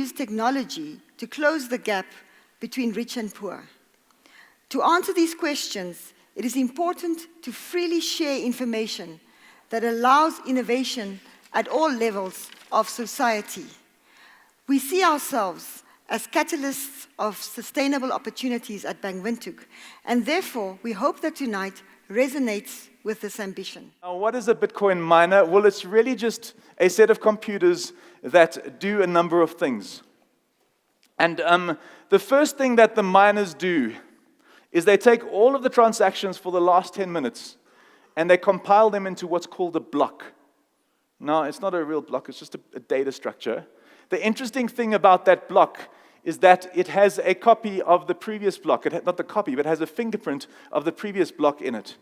use technology to close the gap between rich and poor? To answer these questions, it is important to freely share information that allows innovation at all levels of society. We see ourselves as catalysts of sustainable opportunities at Bank Windhoek, and therefore we hope that tonight resonates with this ambition. Now, what is a Bitcoin miner? Well, it's really just a set of computers that do a number of things. And the first thing that the miners do is they take all of the transactions for the last 10 minutes and they compile them into what's called a block. Now, it's not a real block, it's just a data structure. The interesting thing about that block is that it has a copy of the previous block. Not the copy, but it has a fingerprint of the previous block in it.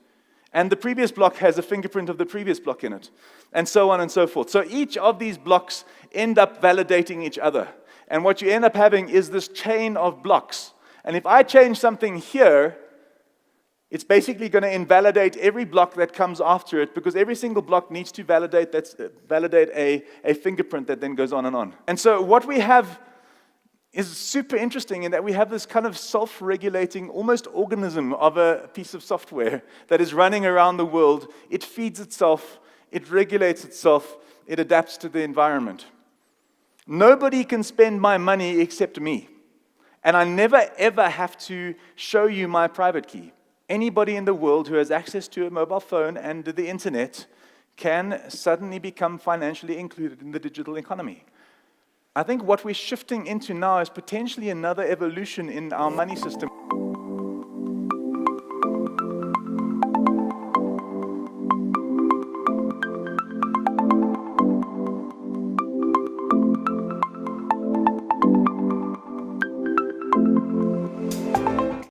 And the previous block has a fingerprint of the previous block in it. And so on and so forth. So each of these blocks end up validating each other. And what you end up having is this chain of blocks. And if I change something here, it's basically going to invalidate every block that comes after it, because every single block needs to validate a fingerprint that then goes on and on. And so what we have is super interesting in that we have this kind of self-regulating, almost organism of a piece of software that is running around the world. It feeds itself, it regulates itself, it adapts to the environment. Nobody can spend my money except me. And I never ever have to show you my private key. Anybody in the world who has access to a mobile phone and the internet can suddenly become financially included in the digital economy. I think what we're shifting into now is potentially another evolution in our money system.